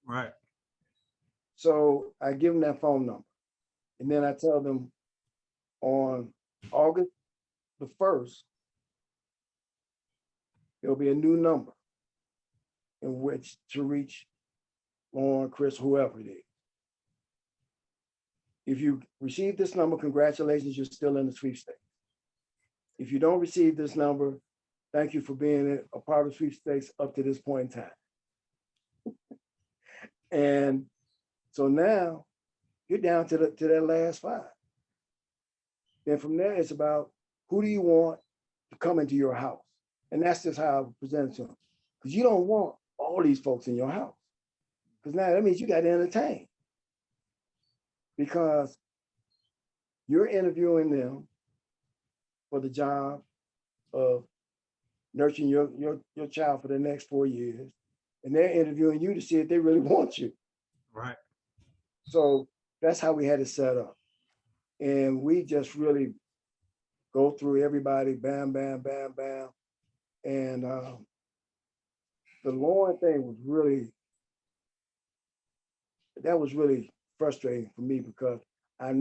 Right. So I give them that phone number, and then I tell them on August the 1st, there'll be a new number in which to reach Lauren, Chris, whoever it is. If you receive this number, congratulations, you're still in the sweepstakes. If you don't receive this number, thank you for being a part of sweepstakes up to this point in time. And so now you're down to that last 5. Then from there, it's about who do you want to come into your house? And that's just how I present it to them. Because you don't want all these folks in your house. Because now that means you got to entertain. Because you're interviewing them for the job of nurturing your child for the next 4 years. And they're interviewing you to see if they really want you. Right. So that's how we had it set up. And we just really go through everybody, bam, bam, bam, bam. And the Loren thing was really, that was really frustrating for me because I've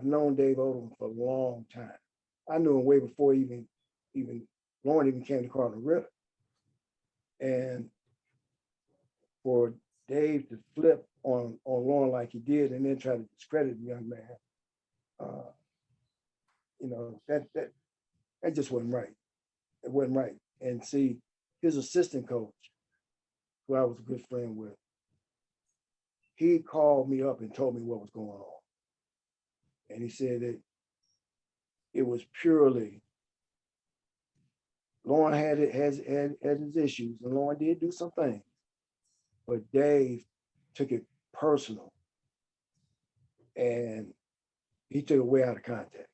known Dave Odom for a long time. I knew him way before even Loren even came to Cardinal Ritter. And for Dave to flip on Loren like he did and then try to discredit the young man, that just wasn't right. It wasn't right. And see, his assistant coach, who I was a good friend with, he called me up and told me what was going on. And he said that it was purely, Loren had his issues, and Loren did do some things, but Dave took it personal, and he took it way out of context.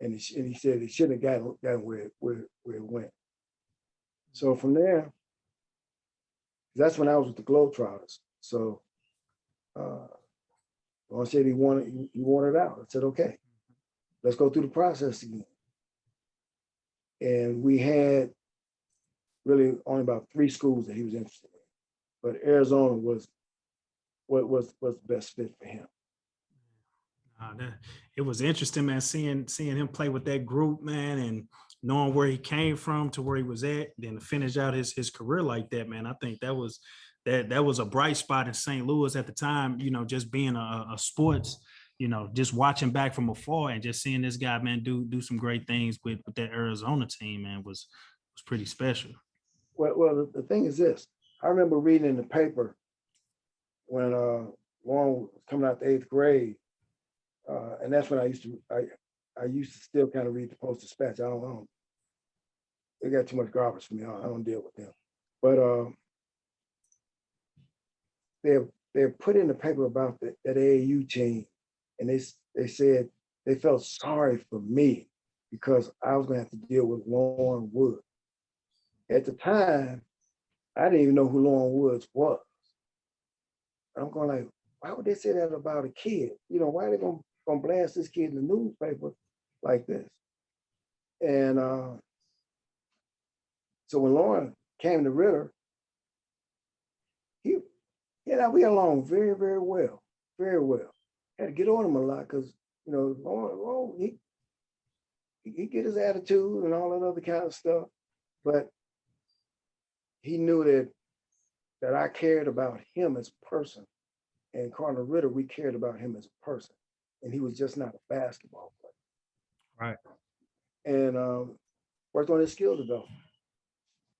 And he said it shouldn't have gotten where it went. So from there, that's when I was with the Globetrotters. So Loren said he wanted out. I said, okay, let's go through the process again. And we had really only about 3 schools that he was interested in, but Arizona was the best fit for him. It was interesting, man, seeing him play with that group, man, and knowing where he came from to where he was at, then to finish out his career like that, man. I think that was a bright spot in St. Louis at the time, just being a sports, just watching back from afar and just seeing this guy, man, do some great things with that Arizona team, man, was pretty special. Well, the thing is this. I remember reading in the paper when Loren was coming out the 8th grade, and that's when I used to still kind of read the Post-Dispatch. I don't know. They got too much garbage for me. I don't deal with them. But they put in the paper about that AAU team, and they said they felt sorry for me because I was going to have to deal with Loren Woods. At the time, I didn't even know who Loren Woods was. I'm going like, why would they say that about a kid? Why are they going to blast this kid in the newspaper like this? And so when Loren came to Ritter, we got along very, very well, very well. Had to get on him a lot because, Loren, he get his attitude and all that other kind of stuff, but he knew that I cared about him as a person. And Cardinal Ritter, we cared about him as a person. And he was just not a basketball player. Right. And worked on his skill development.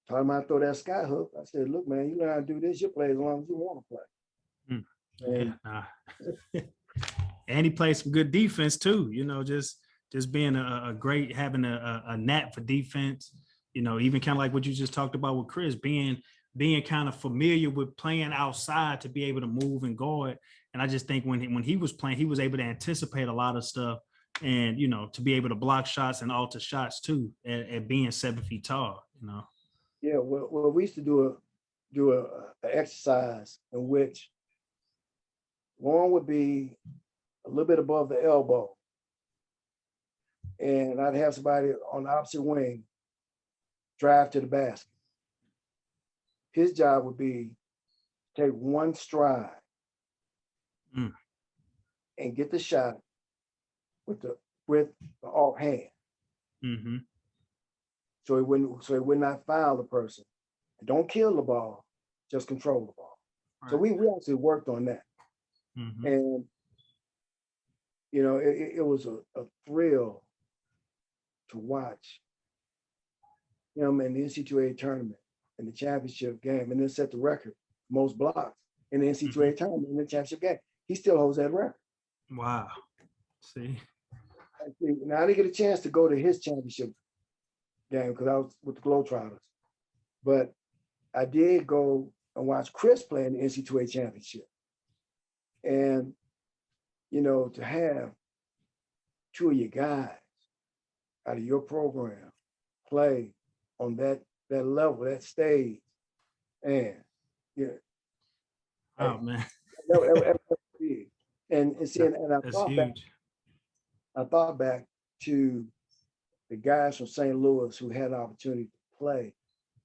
Taught him how to throw that sky hook. I said, look, man, you learn how to do this, you'll play as long as you want to play. And he played some good defense too, just being a great, having a knack for defense, even kind of like what you just talked about with Chris, being kind of familiar with playing outside to be able to move and guard. And I just think when he was playing, he was able to anticipate a lot of stuff and, to be able to block shots and alter shots too, at being 7 feet tall, Yeah, well, we used to do an exercise in which Loren would be a little bit above the elbow, and I'd have somebody on the opposite wing drive to the basket. His job would be take one stride and get the shot with the offhand. Mm-hmm. So it would not foul the person. And don't kill the ball, just control the ball. So Right. we actually worked on that. Mm-hmm. And it was a thrill to watch him in the NCAA tournament in the championship game, and then set the record most blocks in the NCAA tournament in the championship game. He still holds that record. Wow. See. Now I didn't get a chance to go to his championship game because I was with the Globetrotters, but I did go and watch Chris play in the NCAA championship. And to have two of your guys out of your program play on that level, that stage, and Oh man. that was big. And I That's huge. thought back to the guys from St. Louis who had an opportunity to play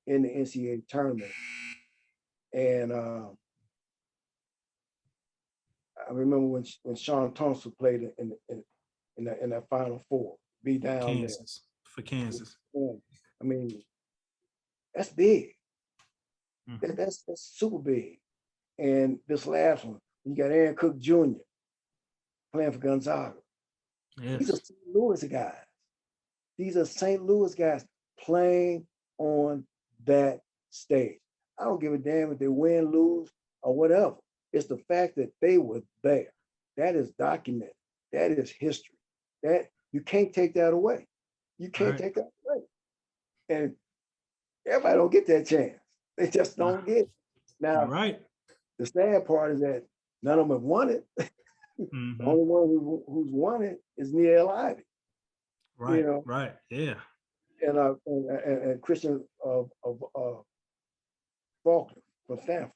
in the NCAA tournament. And I remember when Sean Thompson played in that Final Four, be down Kansas. For Kansas. there. I mean, that's big. Mm-hmm. That's super big. And this last one, you got Aaron Cook Jr. playing for Gonzaga. Yes. These are St. Louis guys. These are St. Louis guys playing on that stage. I don't give a damn if they win, lose, or whatever. It's the fact that they were there. That is documented. That is history. That you can't take that away. You can't take that away. And everybody don't get that chance. They just don't get it. Now, right. The sad part is that none of them have won it. Mm-hmm. The only one who's won it is Neil Ivey. Right. Right. Yeah. And Christian of Faulkner from Stanford.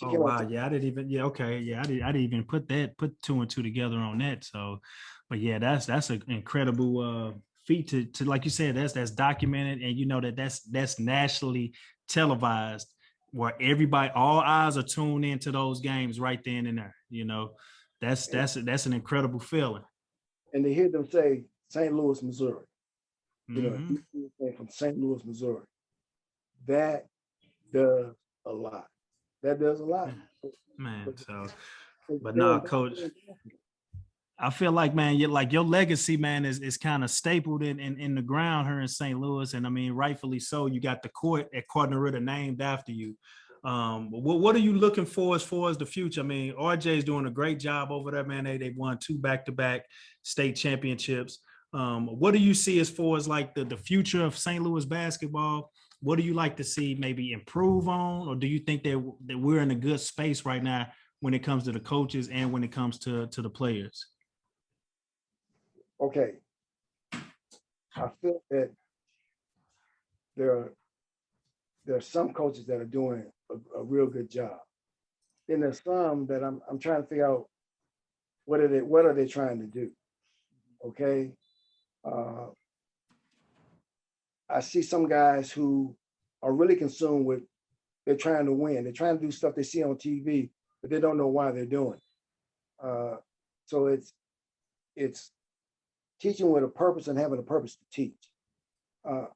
Oh wow, yeah, I didn't even. Yeah, okay, yeah, I didn't even put two and two together on that. So, but yeah, that's an incredible feat to like you said, that's documented, and that's nationally televised, where everybody, all eyes are tuned into those games right then and there. That's an incredible feeling. And to hear them say St. Louis, Missouri, Mm-hmm. From St. Louis, Missouri, that does a lot. That does a lot. Man, but nah, coach, I feel like, man, your legacy, man, is kind of stapled in the ground here in St. Louis. And I mean, rightfully so. You got the court at Cardinal Ritter named after you. What are you looking for as far as the future? I mean, RJ is doing a great job over there, man. They've won 2 back-to-back state championships. What do you see as far as like the future of St. Louis basketball? What do you like to see maybe improve on? Or do you think that we're in a good space right now when it comes to the coaches and when it comes to the players? Okay. I feel that there are some coaches that are doing a real good job. Then there's some that I'm trying to figure out what are they trying to do. Okay. I see some guys who are really consumed with they're trying to win. They're trying to do stuff they see on TV, but they don't know why they're doing it. So it's teaching with a purpose and having a purpose to teach. I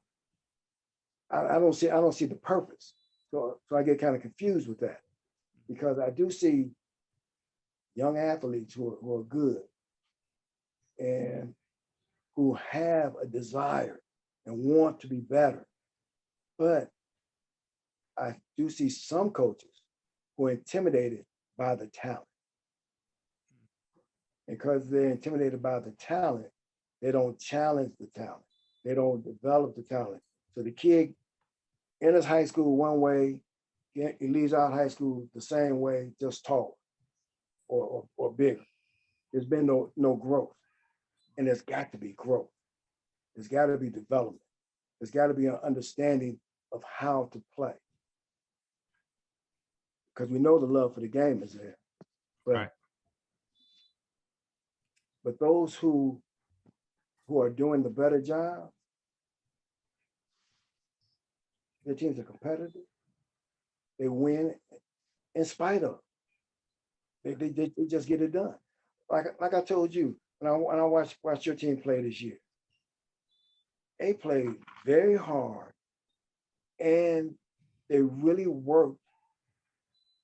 don't see the purpose. So I get kind of confused with that, because I do see young athletes who are good and who have a desire and want to be better. But I do see some coaches who are intimidated by the talent. Because they're intimidated by the talent, they don't challenge the talent. They don't develop the talent. So the kid enters high school one way, he leaves out high school the same way, just taller or bigger. There's been no growth. And there's got to be growth. There's got to be development. There's got to be an understanding of how to play. Because we know the love for the game is there. But those who are doing the better job, their teams are competitive. They win in spite of. They just get it done. like I told you, when I watched your team play this year, they played very hard and they really worked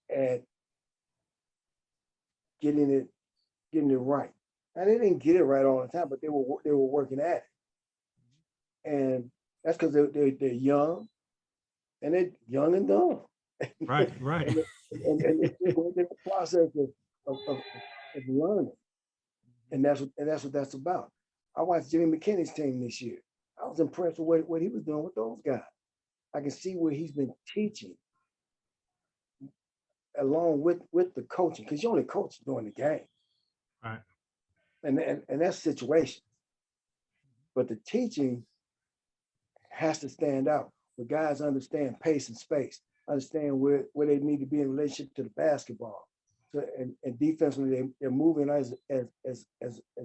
at getting it right. Now they didn't get it right all the time, but they were working at it, and that's because they're young and they're young and dumb. Right, right. And it's a process of learning, and that's what that's about. I watched Jimmy McKinney's team this year. I was impressed with what he was doing with those guys. I can see where he's been teaching along with the coaching, because you only coach during the game. Right. And that's situation. But the teaching has to stand out. The guys understand pace and space, understand where they need to be in relationship to the basketball. So and defensively, they're moving as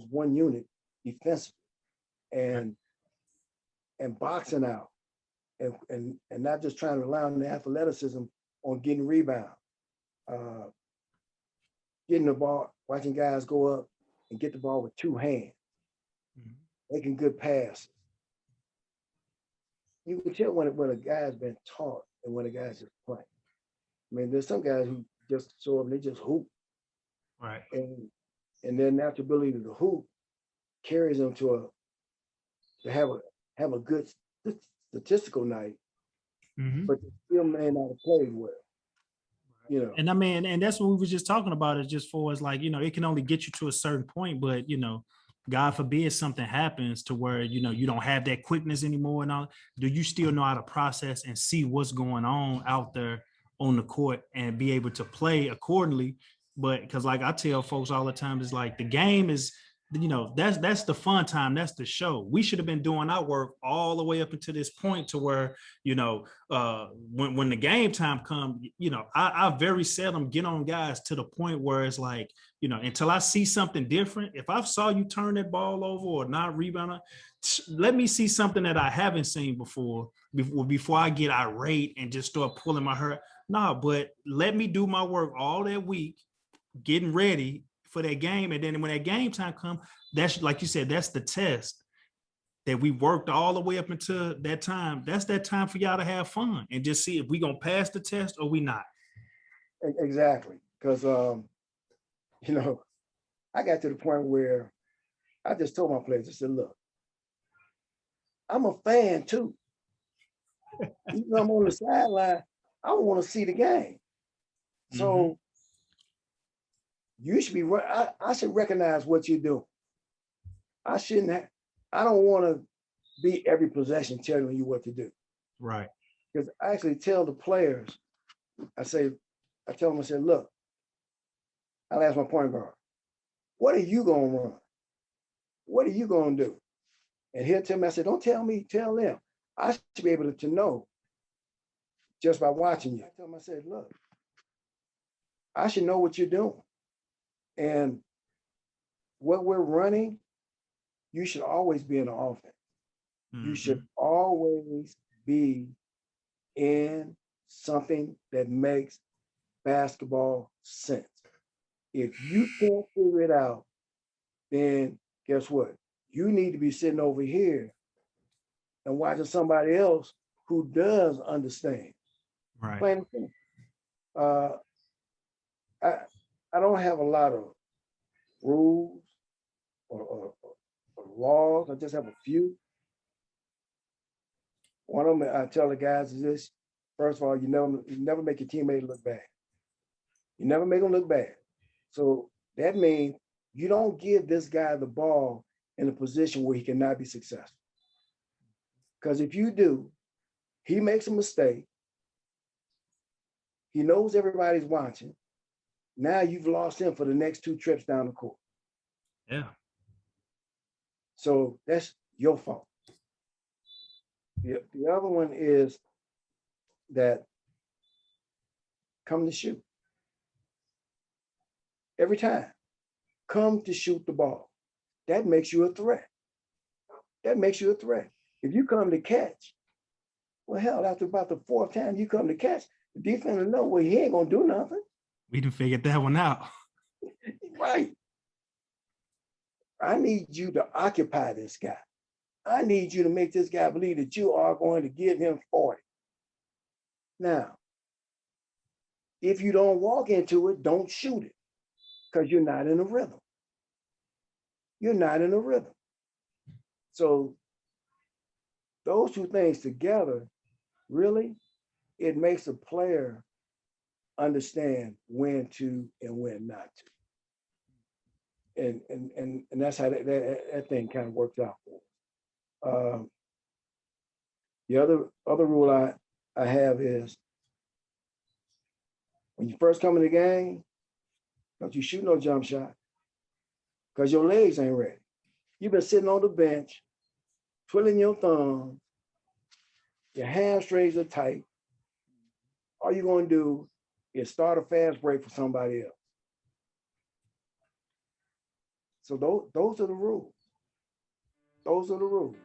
one unit defensively, and boxing out, and not just trying to rely on the athleticism on getting rebound, getting the ball, watching guys go up and get the ball with two hands, making good passes. You can tell when a guy's been taught and when a guy's just playing. I mean, there's some guys who just show up and they just hoop. Right. And their natural ability to hoop carries them to have a good statistical night, but they still may not have played well. You know. And I mean, and that's what we were just talking about, is just for us, like, you know, it can only get you to a certain point, but you know, God forbid something happens to where, you know, you don't have that quickness anymore and all. Do you still know how to process and see what's going on out there on the court and be able to play accordingly? But because like I tell folks all the time, it's like the game is, you know, that's the fun time. That's the show. We should have been doing our work all the way up until this point to where, you know, when the game time comes, you know, I very seldom get on guys to the point where it's like, you know, until I see something different. If I saw you turn that ball over or not rebound, let me see something that I haven't seen before I get irate and just start pulling my hair. No, but let me do my work all that week, getting ready for that game. And then when that game time comes, that's like you said, that's the test that we worked all the way up until that time. That's that time for y'all to have fun and just see if we gonna pass the test or we not. Exactly. Because you know, I got to the point where I just told my players, I said, look, I'm a fan too. Even though I'm on the sideline, I want to see the game. So you should be, I should recognize what you do. I don't want to be every possession telling you what to do. Right. Because I actually tell the players, I tell them, I said, look, I'll ask my point guard, what are you going to run? What are you going to do? And he'll tell me, I said, don't tell me, tell them. I should be able to know just by watching you. I tell them, I said, look, I should know what you're doing. And what we're running, you should always be in the offense. You should always be in something that makes basketball sense. If you can't figure it out, then guess what? You need to be sitting over here and watching somebody else who does understand. Right. Plain and simple. I don't have a lot of rules or laws. I just have a few. One of them I tell the guys is this: first of all, you never make your teammate look bad. You never make them look bad. So that means you don't give this guy the ball in a position where he cannot be successful. Because if you do, he makes a mistake. He knows everybody's watching. Now you've lost him for the next 2 trips down the court. Yeah. So that's your fault. The other one is that come to shoot. Every time, come to shoot the ball. That makes you a threat. That makes you a threat. If you come to catch, well, hell, after about the 4th time you come to catch, the defense will know, well, he ain't gonna do nothing. We done figured that one out. Right. I need you to occupy this guy. I need you to make this guy believe that you are going to give him 40. Now, if you don't walk into it, don't shoot it because you're not in a rhythm. You're not in a rhythm. So those two things together, really, it makes a player understand when to and when not to. And that's how that thing kind of works out for us. The other rule I have is when you first come in the game, don't you shoot no jump shot because your legs ain't ready. You've been sitting on the bench, twiddling your thumbs, your hamstrings are tight. All you're going to do is start a fast break for somebody else. So those are the rules. Those are the rules.